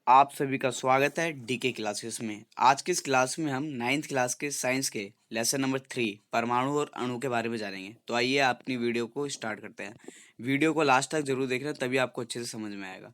आप सभी का स्वागत है डीके क्लासेस में। आज की इस क्लास में हम 9th क्लास के साइंस के लेसन नंबर 3 परमाणु और अणु के बारे में जानेंगे। तो आइए अपनी वीडियो को स्टार्ट करते हैं। वीडियो को लास्ट तक जरूर देखना, तभी आपको अच्छे से समझ में आएगा।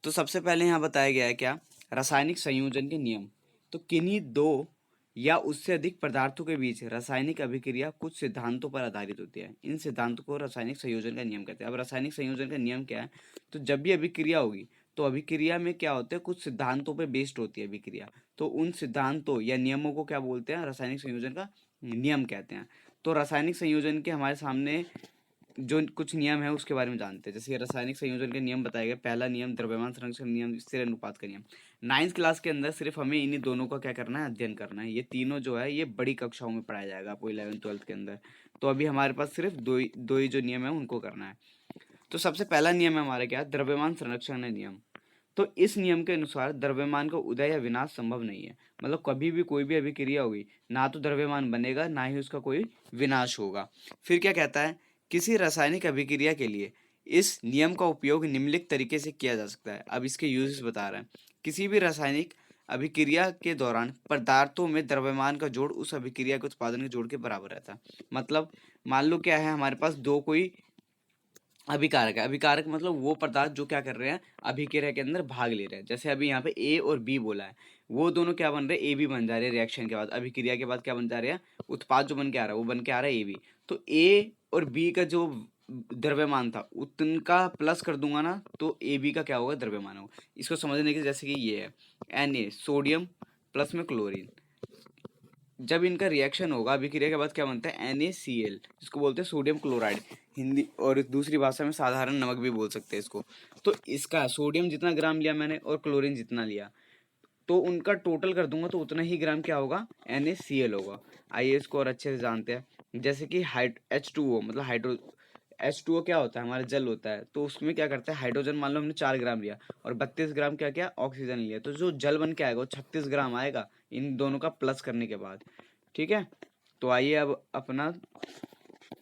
तो सबसे पहले यहाँ बताया गया है क्या, रासायनिक संयोजन के नियम। तो किन्हीं दो या उससे अधिक पदार्थों के बीच रासायनिक अभिक्रिया कुछ सिद्धांतों पर आधारित होती है। इन सिद्धांतों को रासायनिक संयोजन का नियम कहते हैं। अब रासायनिक संयोजन का नियम क्या है, तो जब भी अभिक्रिया होगी तो अभिक्रिया में क्या होता है, कुछ सिद्धांतों पे बेस्ड होती है अभिक्रिया। तो उन सिद्धांतों या नियमों को क्या बोलते हैं, रासायनिक संयोजन का नियम कहते हैं। तो रासायनिक संयोजन के हमारे सामने जो कुछ नियम है उसके बारे में जानते हैं। जैसे रासायनिक संयोजन के नियम बताए गए। पहला नियम द्रव्यमान संरक्षण नियम, स्थिर अनुपात का नियम। 9th क्लास के अंदर सिर्फ हमें इन्हीं दोनों का क्या करना है, अध्ययन करना है। ये तीनों जो है ये बड़ी कक्षाओं में पढ़ाया जाएगा आपको 11th 12th के अंदर। तो अभी हमारे पास सिर्फ दो ही जो नियम है उनको करना है। तो सबसे पहला नियम है हमारा क्या, द्रव्यमान संरक्षण नियम। तो इस नियम के अनुसार द्रव्यमान का उदय या विनाश संभव नहीं है। मतलब कभी भी कोई भी अभिक्रिया होगी, ना तो द्रव्यमान बनेगा ना ही उसका कोई विनाश होगा। फिर क्या कहता है, किसी रासायनिक अभिक्रिया के लिए इस नियम का उपयोग निम्नलिखित तरीके से किया जा सकता है। अब इसके यूजेस बता रहे हैं। किसी भी रासायनिक अभिक्रिया के दौरान पदार्थों में द्रव्यमान का जोड़ उस अभिक्रिया के उत्पादन के जोड़ के बराबर रहता है। मतलब मान लो क्या है, हमारे पास दो कोई अभिकारक है। अभिकारक मतलब वो पदार्थ जो क्या कर रहे हैं, अभिक्रिया के अंदर भाग ले रहे हैं। जैसे अभी यहाँ पे ए और बी बोला है, वो दोनों क्या बन रहे हैं, ए बी बन जा रहे हैं। रिएक्शन के बाद अभिक्रिया के बाद क्या बन जा रहे हैं, उत्पाद जो बन के आ रहा है वो बन के आ रहा है ए बी। तो ए और बी का जो द्रव्यमान था उनका प्लस कर दूंगा ना, तो ए बी का क्या होगा, द्रव्यमान होगा। इसको समझने के जैसे कि ये है Na सोडियम प्लस में क्लोरीन। जब इनका रिएक्शन होगा अभिक्रिया के बाद क्या बनता है, NaCl, जिसको बोलते हैं सोडियम क्लोराइड। हिंदी और दूसरी भाषा में साधारण नमक भी बोल सकते हैं इसको। तो इसका सोडियम जितना ग्राम लिया मैंने और क्लोरीन जितना लिया, तो उनका टोटल कर दूंगा तो उतना ही ग्राम क्या होगा, NaCl होगा। आइए इसको और अच्छे से जानते हैं। जैसे कि H2O मतलब हाइड्रो, H2O क्या होता है, हमारा जल होता है। तो उसमें क्या करता है, हाइड्रोजन मान लो हमने 4 ग्राम लिया और 32 ग्राम क्या क्या ऑक्सीजन लिया, तो जो जल बन के आएगा वो 36 ग्राम आएगा इन दोनों का प्लस करने के बाद। ठीक है, तो आइए अब अपना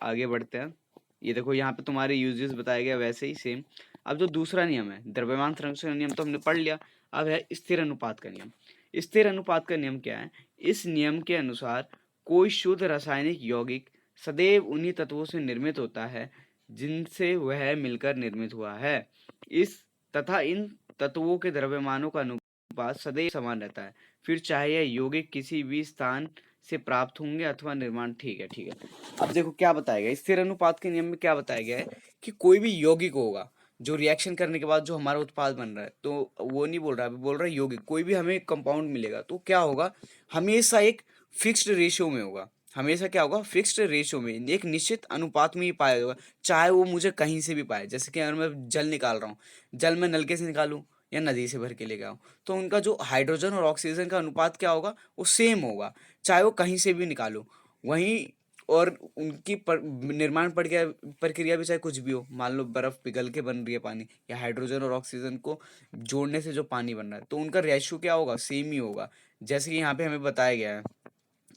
आगे बढ़ते हैं। ये देखो यहाँ पे तुम्हारे यूजेस बताया गया वैसे ही सेम। अब जो दूसरा नियम है द्रव्यमान संरक्षण नियम तो हमने पढ़ लिया। अब है स्थिर अनुपात का नियम। स्थिर अनुपात का नियम क्या है, इस नियम के अनुसार कोई शुद्ध रासायनिक यौगिक सदैव उन्हीं तत्वों से निर्मित होता है जिनसे वह मिलकर निर्मित हुआ है। इस तथा इन तत्वों के द्रव्यमानों का अनुपात सदैव समान रहता है, फिर चाहे यह यौगिक किसी भी स्थान से प्राप्त होंगे अथवा निर्माण। ठीक है ठीक है। अब देखो क्या बताया गया, स्थिर अनुपात के नियम में क्या बताया गया है कि कोई भी यौगिक होगा जो रिएक्शन करने के बाद जो हमारा उत्पाद बन रहा है, तो वो नहीं बोल रहा, अभी बोल रहा है यौगिक। कोई भी हमें कंपाउंड मिलेगा तो क्या होगा, हमेशा एक फिक्स्ड रेशियो में होगा। हमेशा क्या होगा, फिक्स्ड रेशियो में, एक निश्चित अनुपात में ही पाया होगा, चाहे वो मुझे कहीं से भी पाए। जैसे कि अगर मैं जल निकाल रहा हूँ, जल मैं नलके से निकालूं या नदी से भर के लेके आऊँ, तो उनका जो हाइड्रोजन और ऑक्सीजन का अनुपात क्या होगा, वो सेम होगा, चाहे वो कहीं से भी निकालो। वहीं और उनकी निर्माण प्रक्रिया प्रक्रिया भी चाहे कुछ भी हो, मान लो बर्फ पिघल के बन रही है पानी, या हाइड्रोजन और ऑक्सीजन को जोड़ने से जो पानी बन रहा है, तो उनका रेशियो क्या होगा, सेम ही होगा। जैसे कि यहाँ पे हमें बताया गया है,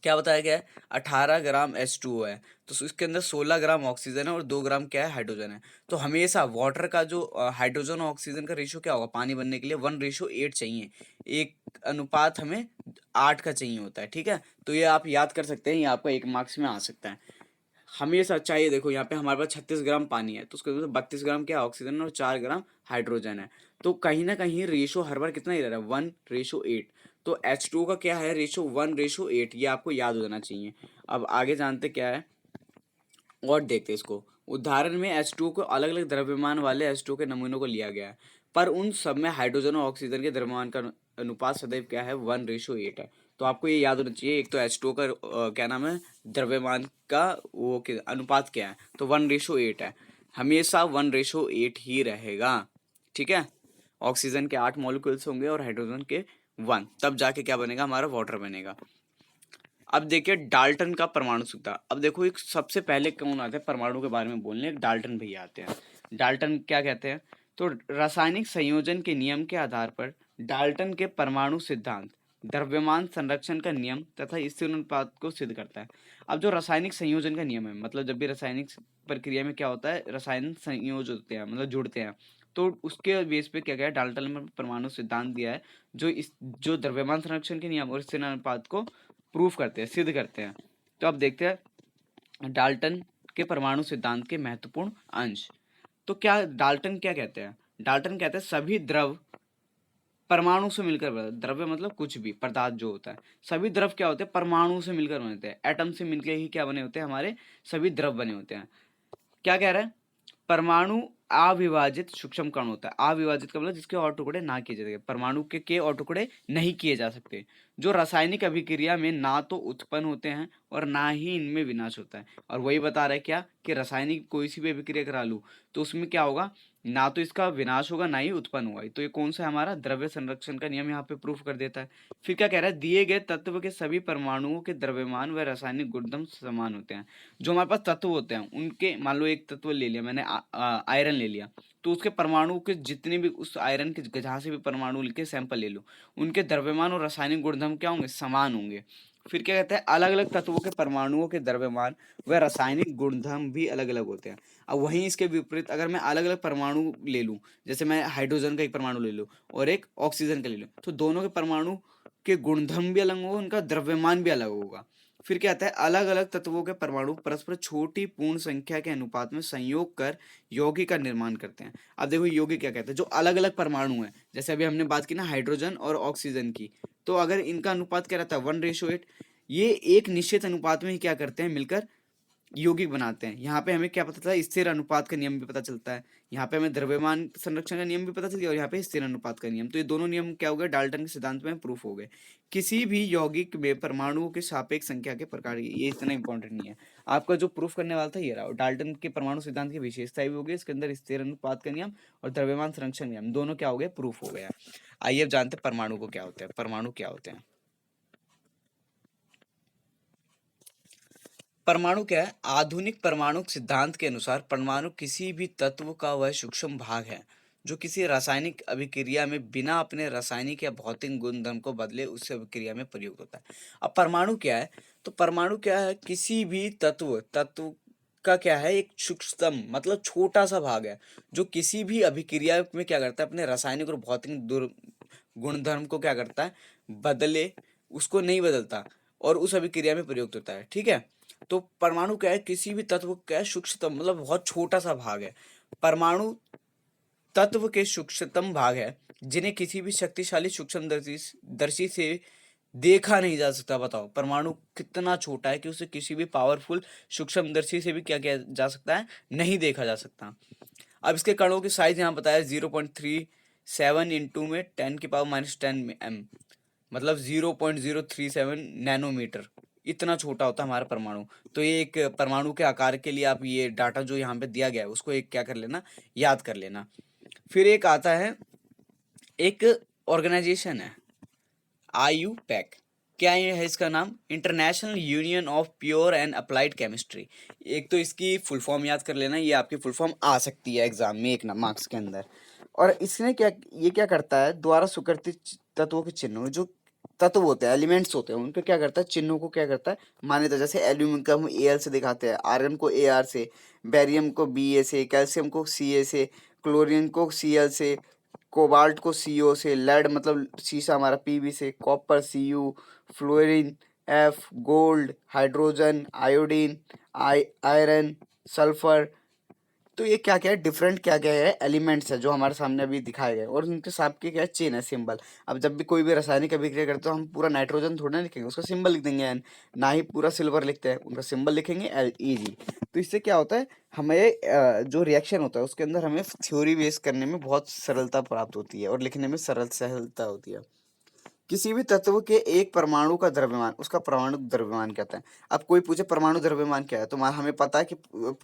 क्या बताया गया है, 18 ग्राम H2O है, तो इसके अंदर 16 ग्राम ऑक्सीजन है और 2 ग्राम क्या है, हाइड्रोजन है। तो हमेशा वाटर का जो हाइड्रोजन और ऑक्सीजन का रेशियो क्या होगा, पानी बनने के लिए 1:8 चाहिए। एक अनुपात हमें 8 का चाहिए होता है। ठीक है, तो ये आप याद कर सकते हैं, ये आपका 1 मार्क्स में आ सकता है। हमेशा चाहिए, देखो यहाँ पे हमारे पास 36 ग्राम पानी है, तो उसके अंदर 32 ग्राम क्या ऑक्सीजन और 4 ग्राम हाइड्रोजन है। तो कहीं ना कहीं रेशो हर बार कितना ही रह रहा है, 1:8। तो H2O का क्या है, रेशो 1:8, ये आपको याद हो जाना चाहिए। अब आगे जानते क्या है और देखते इसको। उदाहरण में H2O को अलग अलग द्रव्यमान वाले H2O के नमूनों को लिया गया है, पर उन सब में हाइड्रोजन और ऑक्सीजन के द्रव्यमान का अनुपात सदैव क्या है, 1:8 है। तो आपको ये याद होना चाहिए, एक तो H2O का क्या नाम है, द्रव्यमान का वो अनुपात क्या है, तो 1:8 है। हमेशा 1:8 ही रहेगा। ठीक है, ऑक्सीजन के 8 मॉलिक्यूल्स होंगे और हाइड्रोजन के 1, तब जाके क्या बनेगा, हमारा वाटर बनेगा। अब देखिए डाल्टन का परमाणु सूत्र। अब देखो एक सबसे पहले कौन आते हैं परमाणु के बारे में बोलने, एक डाल्टन भैया आते हैं। डाल्टन क्या कहते हैं, तो रासायनिक संयोजन के नियम के आधार पर डाल्टन के परमाणु सिद्धांत द्रव्यमान संरक्षण का नियम तथा स्थिर अनुपात को सिद्ध करता है। अब जो रासायनिक संयोजन का नियम है, मतलब जब भी रासायनिक प्रक्रिया में क्या होता है, रसायन संयोज होते हैं मतलब जुड़ते हैं, तो उसके बेस पे क्या डाल्टन ने परमाणु सिद्धांत दिया है, जो द्रव्यमान संरक्षण के नियम और स्थिर अनुपात को प्रूफ करते हैं, सिद्ध करते हैं। तो अब देखते हैं डाल्टन के परमाणु सिद्धांत के महत्वपूर्ण अंश। तो क्या डाल्टन क्या कहते हैं? डाल्टन कहते हैं सभी द्रव परमाणु से मिलकर बने। द्रव्य मतलब कुछ भी पदार्थ जो होता है, सभी द्रव क्या होते हैं? परमाणु से मिलकर बने होते हैं, एटम से मिलकर ही क्या बने होते हैं? हमारे सभी द्रव बने होते हैं। क्या कह रहा है? परमाणु अविभाजित सूक्ष्म कण होता है। अविभाजित का मतलब जिसके और टुकड़े ना किए जा सके, परमाणु के और टुकड़े नहीं किए जा सकते, जो रासायनिक अभिक्रिया में ना तो उत्पन्न होते हैं और ना ही इनमें विनाश होता है। और वही बता रहा है क्या कि रासायनिक कोई सी भी अभिक्रिया करा लूँ तो उसमें क्या होगा? ना तो इसका विनाश होगा ना ही उत्पन्न होगा। तो ये कौन सा हमारा द्रव्य संरक्षण का नियम यहाँ पे प्रूफ कर देता है। फिर क्या कह रहा है? दिए गए तत्व के सभी परमाणुओं के द्रव्यमान व रासायनिक गुणधर्म समान होते हैं। जो हमारे पास तत्व होते हैं उनके, मान लो एक तत्व ले लिया मैंने, आयरन ले लिया, तो उसके परमाणु के जितने भी उस आयरन के जहाँ से भी परमाणु लेके सैंपल ले लो, उनके द्रव्यमान और रासायनिक गुणधर्म क्या होंगे? समान होंगे। फिर क्या कहते हैं? अलग अलग तत्वों के परमाणुओं के द्रव्यमान व रासायनिक गुणधर्म भी अलग अलग होते हैं। अब वहीं इसके विपरीत अगर मैं अलग अलग परमाणु ले लूँ, जैसे मैं हाइड्रोजन का एक परमाणु ले लूँ और एक ऑक्सीजन का ले लूँ, तो दोनों के परमाणु के गुणधर्म भी अलग होगा, उनका द्रव्यमान भी अलग होगा। फिर क्या आता है? अलग अलग तत्वों के परमाणु परस्पर छोटी पूर्ण संख्या के अनुपात में संयोग कर यौगिक का निर्माण करते हैं। अब देखो यौगिक क्या कहते हैं? जो अलग अलग परमाणु हैं, जैसे अभी हमने बात की ना हाइड्रोजन और ऑक्सीजन की, तो अगर इनका अनुपात क्या रहता है? 1:8। ये एक निश्चित अनुपात में ही क्या करते हैं? मिलकर यौगिक बनाते हैं। यहाँ पे हमें क्या पता चला? स्थिर अनुपात का नियम भी पता चलता है। यहाँ पे हमें द्रव्यमान संरक्षण का नियम भी पता चल गया और यहाँ पे स्थिर अनुपात का नियम। तो ये दोनों नियम क्या हो गए? डाल्टन के सिद्धांत में प्रूफ हो गए। किसी भी यौगिक में परमाणुओं के सापेक्ष संख्या के प्रकार, ये इतना इंपॉर्टेंट नहीं है। आपका जो प्रूफ करने वाला था ये रहा। डाल्टन के परमाणु सिद्धांत की विशेषता भी हो गई, इसके अंदर स्थिर अनुपात का नियम और द्रव्यमान संरक्षण नियम दोनों क्या हो गए? प्रूफ हो गया। आइए अब जानते हैं परमाणु को क्या होता है। परमाणु क्या होते हैं? परमाणु क्या है? आधुनिक परमाणु सिद्धांत के अनुसार परमाणु किसी भी तत्व का वह सूक्ष्म भाग है जो किसी रासायनिक अभिक्रिया में बिना अपने रासायनिक या भौतिक गुणधर्म को बदले उस अभिक्रिया में प्रयुक्त होता है। अब परमाणु क्या है? तो परमाणु क्या है? किसी भी तत्व का क्या है? एक सूक्ष्मतम मतलब छोटा सा भाग है जो किसी भी अभिक्रिया में क्या करता है? अपने रासायनिक और भौतिक गुणधर्म को क्या करता है? बदले, उसको नहीं बदलता और उस अभिक्रिया में प्रयुक्त होता है। ठीक है। तो परमाणु क्या है? किसी भी तत्व का सूक्ष्मतम मतलब बहुत छोटा सा भाग है। परमाणु तत्व के सूक्ष्मतम भाग है जिन्हें किसी भी शक्तिशाली सूक्ष्मदर्शी से देखा नहीं जा सकता। बताओ परमाणु कितना छोटा है कि उसे किसी भी पावरफुल सूक्ष्मदर्शी से भी क्या किया जा सकता है? नहीं देखा जा सकता। अब इसके कणों की साइज यहाँ बताया 0.37 इंटू में 10⁻⁻10 एम, मतलब 0.037 नैनोमीटर। इतना छोटा होता है हमारा परमाणु। तो ये एक परमाणु के आकार के लिए आप ये डाटा जो यहाँ पे दिया गया है उसको एक क्या कर लेना? याद कर लेना। फिर एक आता है, एक ऑर्गेनाइजेशन है IUPAC। क्या ये है इसका नाम? International union of pure and applied chemistry. एक तो इसकी फुल फॉर्म याद कर लेना, ये आपकी फुल फॉर्म आ सकती है एग्जाम में एक ना मार्क्स के अंदर। और इसने क्या, ये क्या करता है? द्वारा स्वीकृत तत्वों के चिन्हों, जो तत्व होते हैं, एलिमेंट्स होते हैं, उनके क्या करता है? चिन्हों को क्या करता है? मान्यता। जैसे एल्यूमिनियम को हम AL से दिखाते हैं, आयरन को AR से, बैरियम को BA से, कैल्शियम को CA से, क्लोरीन को Cl से, कोबाल्ट को CO से, लेड मतलब शीशा हमारा PB से, copper CU, fluorine F, gold, hydrogen, iodine, iron, sulphur. तो ये क्या क्या है? डिफरेंट क्या क्या है? एलिमेंट्स है जो हमारे सामने अभी दिखाए गए और उनके साथ के क्या है? चेन है, सिंबल। अब जब भी कोई भी रासायनिक अभिक्रिया करते हो हम पूरा नाइट्रोजन थोड़ा ना लिखेंगे, उसका सिंबल लिख देंगे N, ना ही पूरा सिल्वर लिखते हैं, उनका सिंबल लिखेंगे LEG। तो इससे क्या होता है? हमें जो रिएक्शन होता है उसके अंदर हमें थ्योरी बेस करने में बहुत सरलता प्राप्त होती है और लिखने में सहलता होती है। किसी भी तत्व के एक परमाणु का द्रव्यमान उसका परमाणु द्रव्यमान कहता है। अब कोई पूछे परमाणु द्रव्यमान क्या है, तो हमें पता है कि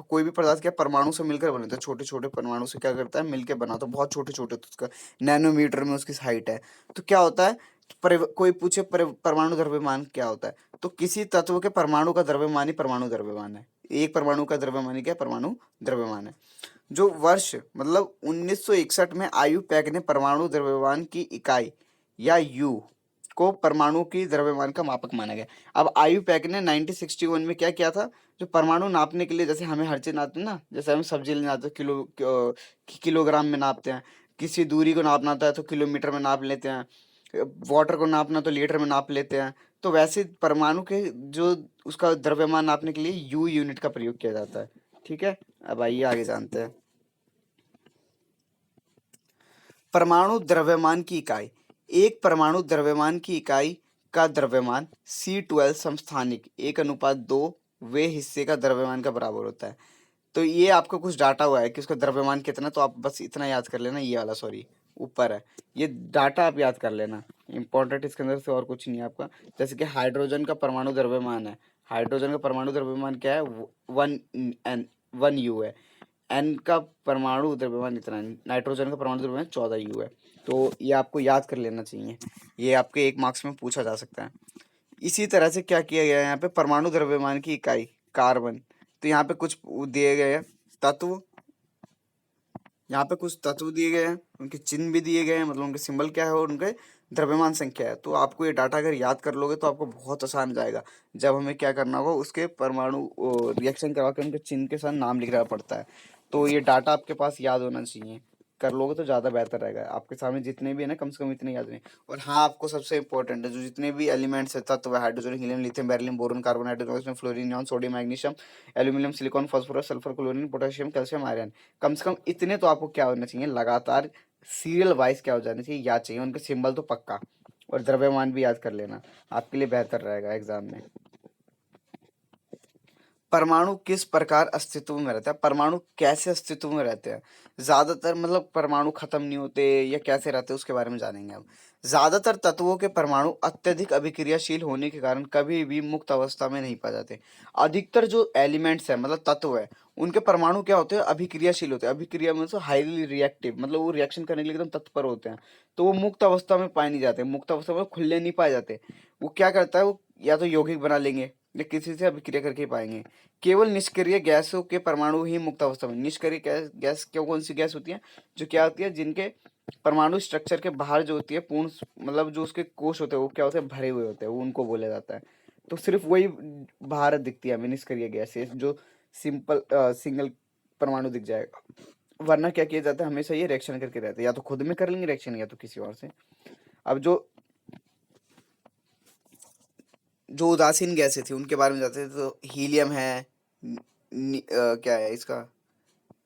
कोई भी पदार्थ क्या परमाणु से मिलकर बने, तो छोटे छोटे परमाणु से क्या करता है? मिलकर बना, तो बहुत छोटे छोटे, तो उसका नैनोमीटर में उसकी हाइट है। तो क्या होता है? कोई पूछे परमाणु द्रव्यमान क्या होता है, तो किसी तत्व के परमाणु का द्रव्यमान ही परमाणु द्रव्यमान है। एक परमाणु का द्रव्यमान ही क्या? परमाणु द्रव्यमान है। जो वर्ष मतलब 1961 में IUPAC ने परमाणु द्रव्यमान की इकाई या यू को परमाणु की द्रव्यमान का मापक माना गया। अब आयुपैक ने 1961 में क्या किया था, जो परमाणु नापने के लिए, जैसे हमें हर चीज नापते हैं ना, जैसे हम सब्जी लेने जाते हैं किलोग्राम में नापते हैं, किसी दूरी को नापना होता है तो किलोमीटर में नाप लेते हैं, वाटर को नापना तो लीटर में नाप लेते हैं। तो वैसे परमाणु के जो उसका द्रव्यमान नापने के लिए यू यूनिट का प्रयोग किया जाता है। ठीक है, अब आइए आगे जानते हैं। परमाणु द्रव्यमान की इकाई। एक परमाणु द्रव्यमान की इकाई का द्रव्यमान C12 समस्थानिक 1:2 वे हिस्से का द्रव्यमान का बराबर होता है। तो ये आपको कुछ डाटा हुआ है कि उसका द्रव्यमान कितना, तो आप बस इतना याद कर लेना, ये वाला सॉरी ऊपर है, ये डाटा आप याद कर लेना, इंपॉर्टेंट इसके अंदर से और कुछ नहीं है आपका। जैसे कि हाइड्रोजन का परमाणु द्रव्यमान है, हाइड्रोजन का परमाणु द्रव्यमान क्या है, 1 U है। एन का परमाणु द्रव्यमान इतना है, नाइट्रोजन का परमाणु द्रव्यमान 14 U है। तो ये आपको याद कर लेना चाहिए, ये आपके 1 मार्क्स में पूछा जा सकता है। इसी तरह से क्या किया गया है यहाँ पे, परमाणु द्रव्यमान की इकाई कार्बन। तो यहाँ पे कुछ दिए गए हैं तत्व, यहाँ पे कुछ तत्व दिए गए हैं, उनके चिन्ह भी दिए गए हैं, मतलब उनके सिंबल क्या है और उनके द्रव्यमान संख्या है। तो आपको ये डाटा अगर याद कर लोगे तो आपको बहुत आसान हो जाएगा। जब हमें क्या करना होगा, उसके परमाणु रिएक्शन करवा के उनके चिन्ह के साथ नाम लिखना पड़ता है। तो ये डाटा आपके पास याद होना चाहिए, कर लोगे तो ज़्यादा बेहतर रहेगा। आपके सामने जितने भी है ना, कम से कम इतने याद नहीं। और हाँ, आपको सबसे इंपॉर्टेंट है, जो जितने भी एलिमेंट्स है, तत्व है, hydrogen, helium, lithium, beryllium, boron, carbon, hydrogen, oxygen, fluorine, neon, sodium, magnesium, aluminium, silicon, phosphorus, sulphur, chlorine, potassium, calcium, iron, कम से कम इतने तो आपको क्या होना चाहिए, लगातार सीरियल वाइज क्या हो जाना चाहिए, याद चाहिए। उनके सिंबल तो पक्का, और द्रव्यमान भी याद कर लेना, आपके लिए बेहतर रहेगा एग्जाम में। परमाणु किस प्रकार अस्तित्व में रहता है, परमाणु कैसे अस्तित्व में रहते हैं। ज्यादातर मतलब परमाणु खत्म नहीं होते या कैसे रहते हैं, उसके बारे में जानेंगे हम। ज्यादातर तत्वों के परमाणु अत्यधिक अभिक्रियाशील होने के कारण कभी भी मुक्त अवस्था में नहीं पाए जाते। अधिकतर जो एलिमेंट्स है, मतलब तत्व है, उनके परमाणु क्या होते हैं, अभिक्रियाशील होते हैं। अभिक्रिया में हाईली रिएक्टिव, मतलब वो रिएक्शन करने के लिए एकदम तत्पर होते हैं। तो वो मुक्त अवस्था में पाए नहीं जाते, मुक्त अवस्था में खुले नहीं पाए जाते। वो क्या करता है, वो या तो यौगिक बना लेंगे या किसी से अभिक्रिया करके ही पाएंगे। केवल निष्क्रिय गैसों के परमाणु ही मुक्त अवस्था में, निष्क्रिय गैस क्यों, कौन सी गैस होती है, जो क्या होती है, जिनके परमाणु स्ट्रक्चर के बाहर जो होती है पूर्ण, मतलब जो उसके कोश होते हैं वो क्या होते हैं, भरे हुए होते हैं, वो उनको बोला जाता है। तो सिर्फ वही बाहर दिखती है हमें निष्क्रिय गैस, जो सिंपल सिंगल परमाणु दिख जाएगा। वरना क्या किया जाता है, हमेशा ये रिएक्शन करके रहते हैं, या तो खुद में कर लेंगे रिएक्शन या तो किसी और से। अब जो जो उदासीन गैसें थी उनके बारे में जाते थे, तो हीलियम है, क्या है इसका,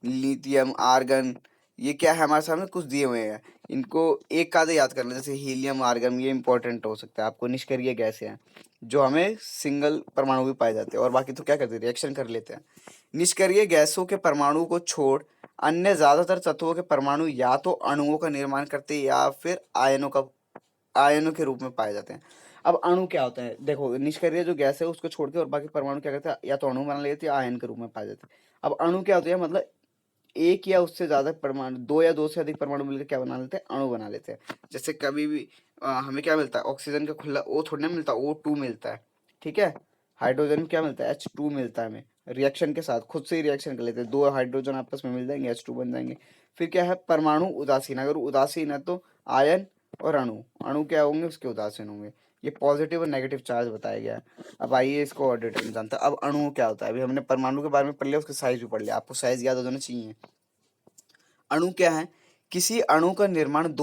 लिथियम, आर्गन, ये क्या है हमारे सामने कुछ दिए हुए हैं, इनको एक आधे याद कर लें। जैसे हीलियम, आर्गन, ये इंपॉर्टेंट हो सकता है आपको। निष्क्रिय गैसें हैं जो हमें सिंगल परमाणु भी पाए जाते हैं, और बाकी तो क्या करते हैं, रिएक्शन कर लेते हैं। निष्क्रिय गैसों के परमाणु को छोड़ अन्य ज्यादातर तत्वों के परमाणु या तो अणुओं का निर्माण करते हैं या फिर आयनों के रूप में पाए जाते हैं। अब अणु क्या होता है, देखो निष्क्रिय जो गैस है उसको छोड़ के और बाकी परमाणु क्या करते हैं, या तो अणु बना लेते हैं या आयन के रूप में पाए जाते हैं। अब अणु क्या होते हैं, मतलब एक या उससे ज्यादा परमाणु, दो या दो से अधिक परमाणु मिलकर क्या बना लेते हैं, अणु बना लेते हैं। जैसे कभी भी हमें क्या मिलता है, ऑक्सीजन का खुला ओ थोड़ी ना मिलता, O2 मिलता है। ठीक है, हाइड्रोजन में क्या मिलता है, H2 मिलता है हमें। रिएक्शन के साथ खुद से ही रिएक्शन कर लेते हैं, दो हाइड्रोजन आपस में मिल जाएंगे, H2 बन जाएंगे। फिर क्या है, परमाणु उदासीन, अगर उदासीन है तो आयन और अणु, अणु क्या होंगे, उसके उदासीन होंगे। ये पॉजिटिव और नेगेटिव चार्ज बताया गया है। अब आइए इसको और डिटेल में जानते हैं। अब अणु क्या होता है, अभी हमने परमाणु के बारे में पढ़ लिया, उसके साइज भी पढ़ लिया, आपको साइज याद हो जाना चाहिए। अणु क्या है, किसी अणु का निर्माण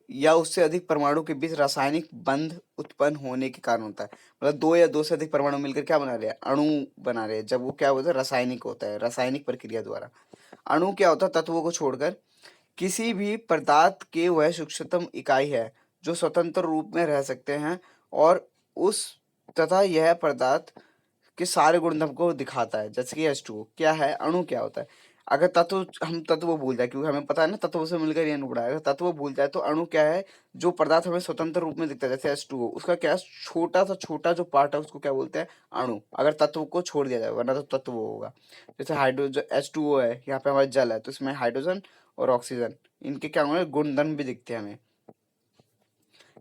या उससे अधिक परमाणु के बीच रासायनिक बंध उत्पन्न होने के कारण होता है। मतलब दो या दो से अधिक परमाणु मिलकर क्या बना रहे हैं, अणु बना रहे हैं। जब वो क्या होता है, रासायनिक होता है, रासायनिक प्रक्रिया द्वारा। अणु क्या होता है, तत्वों को छोड़कर किसी भी पदार्थ के वह सूक्ष्मतम इकाई है जो स्वतंत्र रूप में रह सकते हैं, और उस तथा यह पदार्थ के सारे गुणधर्म को दिखाता है। जैसे कि H2O क्या है, अणु क्या होता है। अगर तत्व, हम तत्व भूल जाए, क्योंकि हमें पता है ना तत्वों से मिलकर ये अणु बना है, अगर तत्व भूल जाए तो अणु क्या है, जो पदार्थ हमें स्वतंत्र रूप में दिखता है, जैसे H2O, उसका क्या है, छोटा सा छोटा जो पार्ट है उसको क्या बोलते हैं, अणु। अगर तत्व को छोड़ दिया जाए, वरना तो तत्व होगा। जैसे हाइड्रोजन H2O है, यहाँ पे हमारा जल है, तो इसमें हाइड्रोजन और ऑक्सीजन, इनके क्या होंगे, गुणधर्म भी दिखते हैं हमें।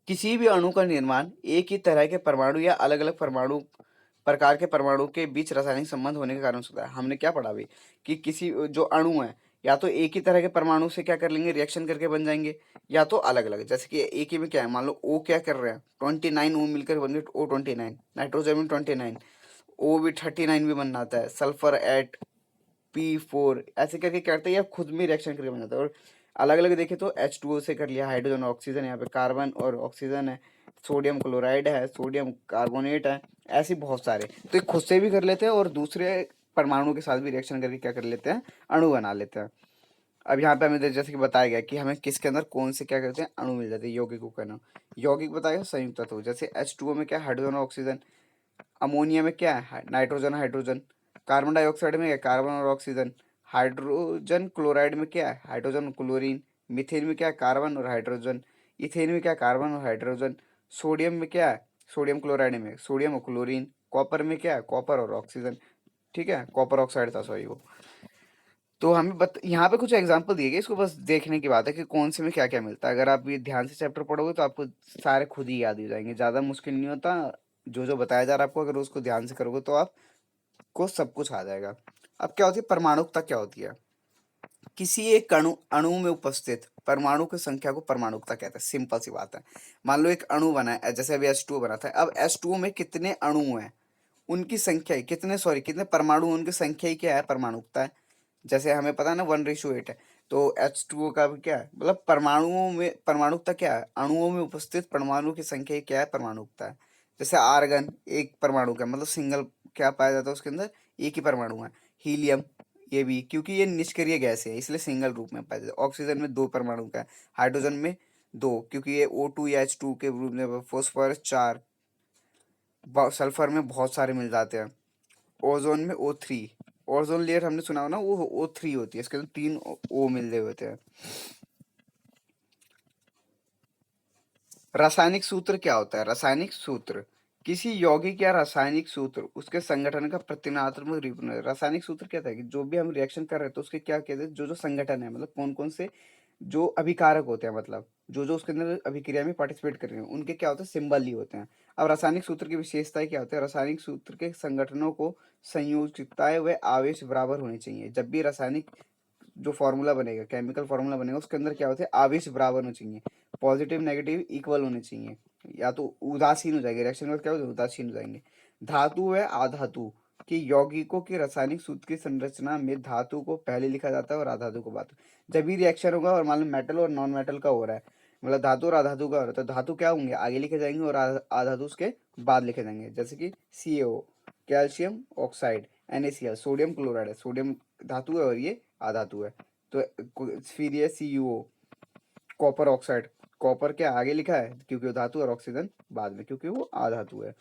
किसी भी अणु का निर्माण एक ही तरह के परमाणु या अलग अलग परमाणु प्रकार के परमाणु के बीच रासायनिक संबंध होने के कारण से होता है। हमने क्या पढ़ा अभी, कि किसी जो अणु है, या तो एक ही तरह के परमाणु से क्या कर लेंगे, रिएक्शन करके बन जाएंगे, या तो अलग अलग। जैसे कि एक ही में क्या है, मान लो O क्या कर रहे हैं, 29 O मिलकर बन गए O29, नाइट्रोजन में 29, O भी 39 भी बन जाता है, सल्फर एट P4 ऐसे करके करते हैं, या खुद में रिएक्शन करके बन जाता है। और अलग अलग देखे तो H2O से कर लिया, हाइड्रोजन और ऑक्सीजन, यहाँ पे कार्बन और ऑक्सीजन है, सोडियम क्लोराइड है, सोडियम कार्बोनेट है, ऐसे बहुत सारे। तो ये खुद से भी कर लेते हैं और दूसरे परमाणु के साथ भी रिएक्शन करके क्या कर लेते हैं, अणु बना लेते हैं। अब यहाँ पे हमें जैसे कि बताया गया कि हमें किसके अंदर कौन से क्या करते हैं, अणु मिल जाते हैं, यौगिकों का नाम। यौगिक बताया संयुक्त तत्व, जैसे H2O में क्या है, हाइड्रोजन और ऑक्सीजन, अमोनिया में क्या है, नाइट्रोजन हाइड्रोजन, कार्बन डाइऑक्साइड में क्या है, कार्बन और ऑक्सीजन, हाइड्रोजन क्लोराइड में क्या है, हाइड्रोजन क्लोरीन, मीथेन में क्या है, कार्बन और हाइड्रोजन, इथेन में क्या है, कार्बन और हाइड्रोजन, सोडियम में क्या है, सोडियम क्लोराइड में सोडियम और क्लोरीन, कॉपर में क्या है, कॉपर और ऑक्सीजन। ठीक है, कॉपर ऑक्साइड था सॉरी वो। तो हमें यहाँ पे कुछ एग्जांपल दिए गए, इसको बस देखने की बात है कि कौन से में क्या क्या मिलता है। अगर आप ये ध्यान से चैप्टर पढ़ोगे तो आपको सारे खुद ही याद हो जाएंगे, ज़्यादा मुश्किल नहीं होता। जो जो बताया जा रहा है आपको, अगर उसको ध्यान से करोगे तो आपको सब कुछ आ जाएगा। अब क्या होती है परमाणुकता, क्या होती है, किसी एक अणु अणु में उपस्थित परमाणु की संख्या को परमाणुकता कहते हैं। सिंपल सी बात है, मान लो एक अणु बना है, जैसे अभी H2O बना था, अब H2O में कितने अणु हैं, उनकी संख्या ही कितने, सॉरी कितने परमाणु, उनकी संख्या ही क्या है, परमाणुकता है। जैसे हमें पता है ना 1:8 है, तो H2O का भी क्या है, मतलब परमाणुओं में परमाणुकता क्या है, अणुओं में उपस्थित परमाणु की संख्या ही क्या है, परमाणुकता है। जैसे आर्गन एक परमाणु का मतलब सिंगल क्या पाया जाता है उसके अंदर, एक ही परमाणु है। हीलियम ये भी, क्योंकि ये निष्क्रिय गैस है इसलिए सिंगल रूप में पाया जाता है। ऑक्सीजन में 2 परमाणु का है, हाइड्रोजन में 2, क्योंकि ये O2 या H2 के रूप में, फॉस्फोरस 4, सल्फर में बहुत सारे मिल जाते हैं। ओजोन में O3, ओजोन लेयर हमने सुना हो ना, वो O3 होती है, इसके अंदर 3 O मिल रहे होते हैं। रासायनिक सूत्र क्या होता है, रासायनिक सूत्र किसी यौगिक या रासायनिक सूत्र उसके संगठन का प्रतीकात्मक रूप है। रासायनिक सूत्र क्या है कि जो भी हम रिएक्शन कर रहे हैं तो उसके क्या कहते हैं, जो जो संगठन है, मतलब कौन कौन से जो अभिकारक होते हैं, मतलब जो जो उसके अंदर अभिक्रिया में पार्टिसिपेट कर रहे हैं, उनके क्या होते हैं, सिंबल ही होते हैं। अब रासायनिक सूत्र की विशेषताएं क्या होती है, रासायनिक सूत्र के संगठनों को संयोजकताएं व आवेश बराबर होनी चाहिए। जब भी रासायनिक जो फॉर्मूला बनेगा, केमिकल फॉर्मूला बनेगा, उसके अंदर क्या होते हैं, आवेश बराबर होने चाहिए, पॉजिटिव नेगेटिव इक्वल होने चाहिए, या तो उदासीन हो जाएंगे, रिएक्शन में क्या हो जाएगा, उदासीन हो जाएंगे। धातु व अधातु के यौगिकों के रासायनिक सूत्र की संरचना में धातु को पहले लिखा जाता है और अधातु को बाद। जब भी रिएक्शन होगा और मान लो मेटल और नॉन मेटल का हो रहा है, मतलब धातु और अधातु का हो रहा है, तो धातु क्या होंगे, आगे लिखे जाएंगे, और अधातु उसके बाद लिखे जाएंगे। जैसे कि CaO calcium oxide, NaCl sodium chloride है, सोडियम धातु है और ये अधातु है। तो फिर ये CuO कॉपर ऑक्साइड, कॉपर के आगे लिखा है क्योंकि वो धातु, और ऑक्सीजन बाद में क्योंकि वो अधातु है।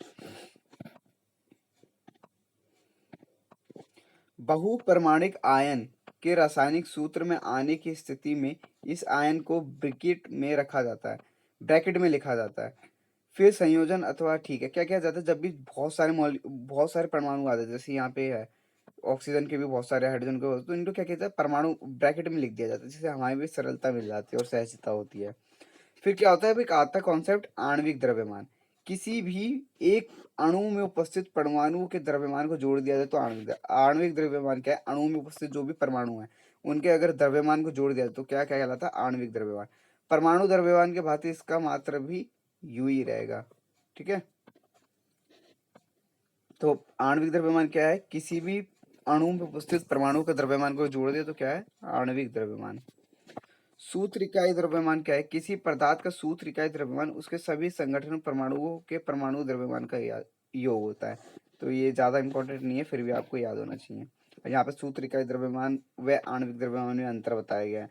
बहुपरमाणिक आयन के रासायनिक सूत्र में आने की स्थिति में इस आयन को ब्रैकेट में रखा जाता है, ब्रैकेट में लिखा जाता है। फिर संयोजन अथवा ठीक है, क्या किया जाता है, जब भी बहुत सारे परमाणु आते हैं, जैसे यहाँ पे है ऑक्सीजन के भी बहुत सारे, हाइड्रोजन के तो इनको क्या कहते हैं, परमाणु ब्रैकेट में लिख दिया जाता है, जिससे हमारी भी सरलता मिल जाती है और सहजता होती है। फिर क्या होता है, एक आता कॉन्सेप्ट आणविक द्रव्यमान। किसी भी एक अणु में उपस्थित परमाणु के द्रव्यमान को जोड़ दिया जाए तो आणविक द्रव्यमान क्या है, अणु में उपस्थित जो भी परमाणु है उनके अगर द्रव्यमान को जोड़ दिया जाए तो क्या क्या कहलाता है, आणविक द्रव्यमान। परमाणु द्रव्यमान के भांति इसका मात्र भी यू ही रहेगा। ठीक है, तो आणविक द्रव्यमान क्या है, किसी भी अणु में उपस्थित परमाणु के द्रव्यमान को जोड़ दे तो क्या है, आणविक द्रव्यमान। सूत्र इकाई द्रव्यमान क्या है, किसी पदार्थ का सूत्र इकाई द्रव्यमान उसके सभी संगठन परमाणुओं के परमाणु द्रव्यमान का योग होता है। तो ये ज्यादा इंपॉर्टेंट नहीं है, फिर भी आपको याद होना चाहिए। और यहाँ पे सूत्र इकाई द्रव्यमान व आणविक द्रव्यमान में अंतर बताया गया है।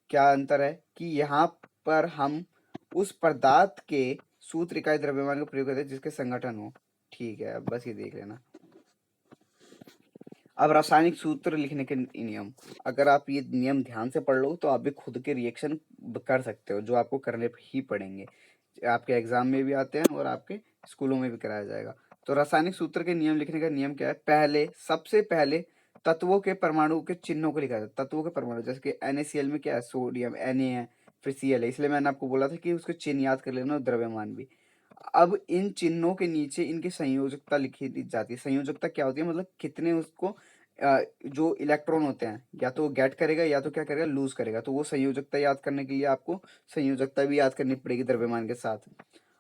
क्या अंतर है कि यहाँ पर हम उस पदार्थ के सूत्र इकाई द्रव्यमान का प्रयोग करते हैं जिसके संगठन हो। ठीक है, अब बस ये देख लेना। अब रासायनिक सूत्र लिखने के नियम, अगर आप ये नियम ध्यान से पढ़ लो तो आप भी खुद के रिएक्शन कर सकते हो, जो आपको करने ही पड़ेंगे। आपके एग्जाम में भी आते हैं और आपके स्कूलों में भी कराया जाएगा। तो रासायनिक सूत्र के नियम लिखने का नियम क्या है, पहले सबसे पहले तत्वों के परमाणु के चिन्हों को लिखा जाता है। तत्वों के परमाणु जैसे कि NaCl में क्या है, सोडियम, Na है, फिर Cl है, इसलिए मैंने आपको बोला था कि उसके चिन्ह याद कर लेना और द्रव्यमान भी। अब इन चिन्हों के नीचे इनकी संयोजकता लिखी दी जाती है। संयोजकता क्या होती है, मतलब कितने उसको जो इलेक्ट्रॉन होते हैं या तो गेट करेगा या तो क्या करेगा, लूज करेगा। तो वो संयोजकता याद करने के लिए आपको संयोजकता भी याद करनी पड़ेगी द्रव्यमान के साथ।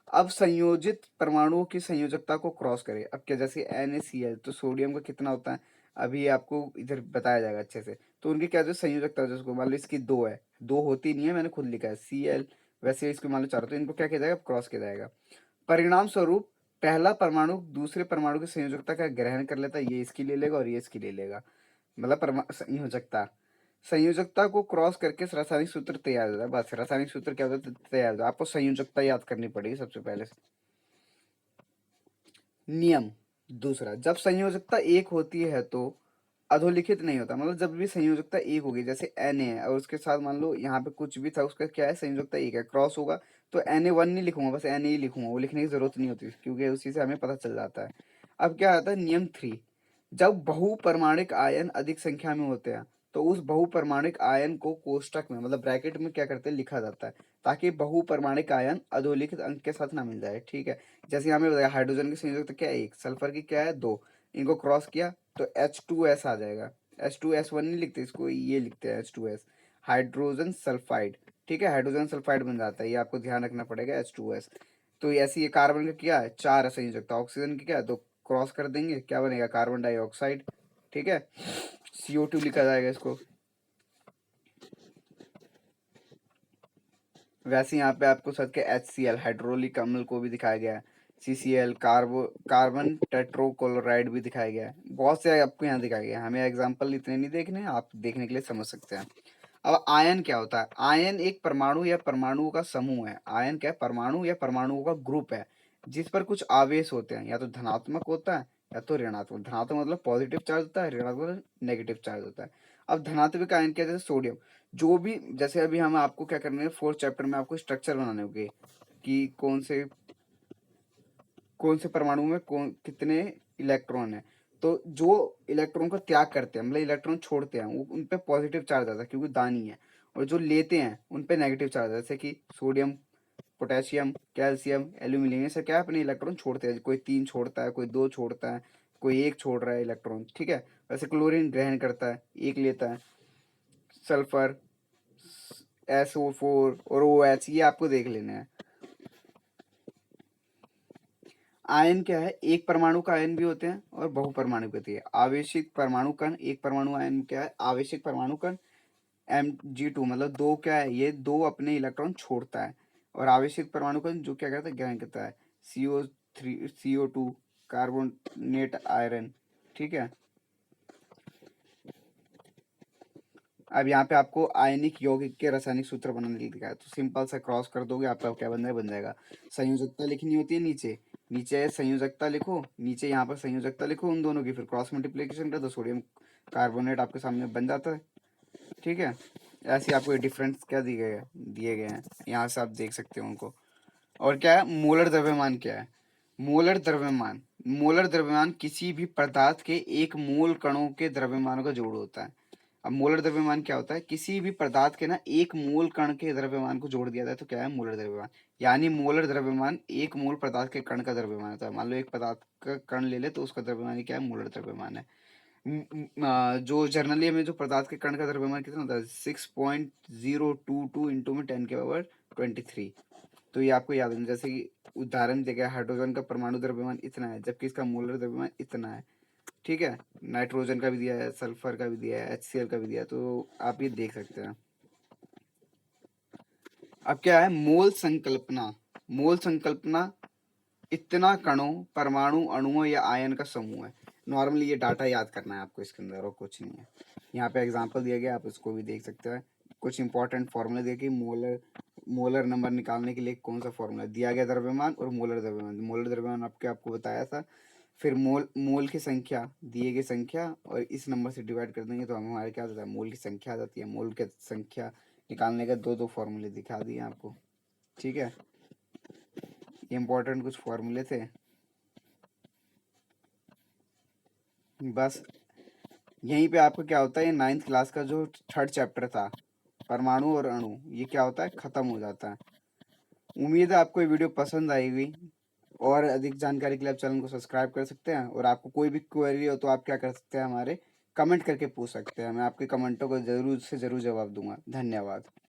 अब संयोजित परमाणुओं की संयोजकता को क्रॉस करें। अब क्या, जैसे NaCl, तो सोडियम का कितना होता है अभी आपको इधर बताया जाएगा अच्छे से। तो उनकी क्या जो संयोजकता है, जिसको मान लो इसकी 2 है, 2 होती नहीं है, मैंने खुद लिखा है Cl, वैसे इसको मान लो 4, तो इनको क्या किया जाएगा, क्रॉस किया जाएगा। परिणाम स्वरूप पहला परमाणु दूसरे परमाणु की संयोजकता का ग्रहण कर लेता है, ये इसकी ले लेगा और ये इसकी ले लेगा, मतलब संयोजकता। संयोजकता को क्रॉस करके रासायनिक सूत्र तैयार हो जाता है। बस रासायनिक सूत्र क्या होता है, तैयार हो जाता है। आपको संयोजकता याद करनी पड़ेगी सबसे पहले। नियम दूसरा, जब संयोजकता एक होती है तो अधोलिखित नहीं होता। मतलब जब भी संयोजकता एक होगी, जैसे Na है और उसके साथ मान लो यहाँ पे कुछ भी था, उसका क्या है, संयोजकता एक है, क्रॉस होगा तो Na1 नहीं लिखूंगा, बस Na ही लिखूंगा, वो लिखने की जरूरत नहीं होती क्योंकि उसी से हमें पता चल जाता है। अब क्या आता है नियम 3, जब बहुपरमाणिक आयन अधिक संख्या में होते हैं तो उस बहुपरमाणिक आयन को कोष्टक में, मतलब ब्रैकेट में क्या करते हैं, लिखा जाता है, ताकि बहुपरमाणिक आयन अधोलिखित अंक के साथ ना मिल जाए। ठीक है, जैसे यहाँ में बताया हाइड्रोजन की संयोजकता क्या है, 1, सल्फर की क्या है, 2, इनको क्रॉस किया तो H2S आ जाएगा। H2S1 नहीं लिखते इसको, ये लिखते हैं H2S, हाइड्रोजन सल्फाइड। ठीक है, हाइड्रोजन सल्फाइड बन जाता है, ये आपको ध्यान रखना पड़ेगा, H2S। तो ऐसी ये कार्बन का क्या है, 4 है संयोजकता, ऑक्सीजन की क्या है, 2, क्रॉस कर देंगे, क्या बनेगा, कार्बन डाइऑक्साइड। ठीक है, CO2 लिखा जाएगा इसको। वैसे यहाँ पे आपको सच के HCl हाइड्रोलिक अम्ल को भी दिखाया गया है, CCl कार्बन टेट्रोक्लोराइड भी दिखाया गया है, बहुत से आपको यहाँ दिखाया गया है। हमें एग्जांपल इतने नहीं देखने, आप देखने के लिए समझ सकते हैं। अब आयन क्या होता है, आयन एक परमाणु या परमाणुओं का समूह है। आयन क्या है, परमाणु या परमाणुओं का ग्रुप है जिस पर कुछ आवेश होते हैं, या तो धनात्मक होता है या तो ऋणात्मक। धनात्मक मतलब पॉजिटिव चार्ज होता है, ऋणात्मक नेगेटिव चार्ज होता है। अब धनात्मक आयन क्या है, जैसे सोडियम, जो भी, जैसे अभी हम आपको क्या करने हैं, 4th चैप्टर में आपको स्ट्रक्चर बनाने होंगे कि कौन से परमाणु में कौन कितने इलेक्ट्रॉन है। तो जो इलेक्ट्रॉन को त्याग करते हैं, मतलब इलेक्ट्रॉन छोड़ते हैं, वो उन पे पॉजिटिव चार्ज आता है क्योंकि दानी है, और जो लेते हैं उन पे नेगेटिव चार्ज आता है, जैसे कि सोडियम, पोटेशियम, कैल्शियम, एल्यूमिनियम, ये सब क्या है, अपने इलेक्ट्रॉन छोड़ते हैं। कोई 3 छोड़ता है, कोई 2 छोड़ता है, कोई 1 छोड़ रहा है इलेक्ट्रॉन। ठीक है, वैसे क्लोरीन ग्रहण करता है, 1 लेता है। सल्फर, SO4 और OH, ये आपको देख लेना है। आयन क्या है, एक परमाणु का आयन भी होते हैं और बहुपरमाणु भी होती है। आवेशिक परमाणु कण, एक परमाणु आयन क्या है, आवेशिक परमाणु कण Mg2, मतलब 2 क्या है, ये 2 अपने इलेक्ट्रॉन छोड़ता है। और आवेशिक परमाणु कण जो क्या करता है, ग्रहण करता है, CO2, कार्बोनेट आयरन। ठीक है, अब यहाँ पे आपको आयनिक यौगिक के रासायनिक सूत्र बनाने के लिए दिखाया है। तो सिंपल सा क्रॉस कर दोगे, आपका क्या बन जाएगा, संयोजकता लिखनी होती है नीचे, नीचे संयोजकता लिखो, नीचे यहाँ पर संयोजकता लिखो उन दोनों की, फिर क्रॉस मल्टीप्लिकेशन कर दो, सोडियम कार्बोनेट आपके सामने बन जाता है। ठीक है, ऐसे आपको डिफरेंस क्या दिए गए हैं, यहाँ से आप देख सकते हो उनको। और क्या है, मोलर द्रव्यमान क्या है, मोलर द्रव्यमान किसी भी पदार्थ के एक मोल कणों के द्रव्यमानों का जोड़ होता है। अब मोलर द्रव्यमान क्या होता है, किसी भी पदार्थ के ना एक मोल कण के द्रव्यमान को जोड़ दिया जाए तो क्या है, मोलर द्रव्यमान। यानी मोलर द्रव्यमान एक मोल पदार्थ के कण का द्रव्यमान होता है। मान लो एक पदार्थ का कण ले ले तो उसका द्रव्यमान क्या है, मोलर द्रव्यमान है। जो जर्नली में जो पदार्थ के कण का द्रव्यमान कितना होता है, 6.022 इंटू में 10⁻23। तो ये आपको याद है, जैसे कि उदाहरण दिया गया, हाइड्रोजन का परमाणु द्रव्यमान इतना है जबकि इसका मोलर द्रव्यमान इतना है। ठीक है, नाइट्रोजन का भी दिया है, सल्फर का भी दिया है, HCl का भी दिया है, तो आप ये देख सकते हैं। अब क्या है, मोल संकल्पना इतना कणों, परमाणु, अणुओं या आयन का समूह है। नॉर्मली ये डाटा याद करना है आपको इसके अंदर, और कुछ नहीं है। यहाँ पे एग्जांपल दिया गया, आप इसको भी देख सकते हैं। कुछ इंपॉर्टेंट फॉर्मूला दिया कि मोलर नंबर निकालने के लिए कौन सा फॉर्मूला दिया गया, द्रव्यमान और मोलर द्रव्यमान आपको बताया था। फिर मोल की संख्या, दिए गई संख्या और इस नंबर से डिवाइड कर देंगे तो हमारे क्या आता है, मोल की संख्या आ जाती है। मोल की संख्या निकालने का दो फॉर्मूले दिखा दिए आपको। ठीक है, ये इंपॉर्टेंट कुछ फॉर्मूले थे बस। यहीं पे आपका क्या होता है, ये 9th क्लास का जो 3rd चैप्टर था, परमाणु और अणु, ये क्या होता है, खत्म हो जाता है। उम्मीद है आपको ये वीडियो पसंद आएगी, और अधिक जानकारी के लिए आप चैनल को सब्सक्राइब कर सकते हैं। और आपको कोई भी क्वेरी हो तो आप क्या कर सकते हैं, हमारे कमेंट करके पूछ सकते हैं। मैं आपके कमेंटों को ज़रूर से ज़रूर जवाब दूँगा। धन्यवाद।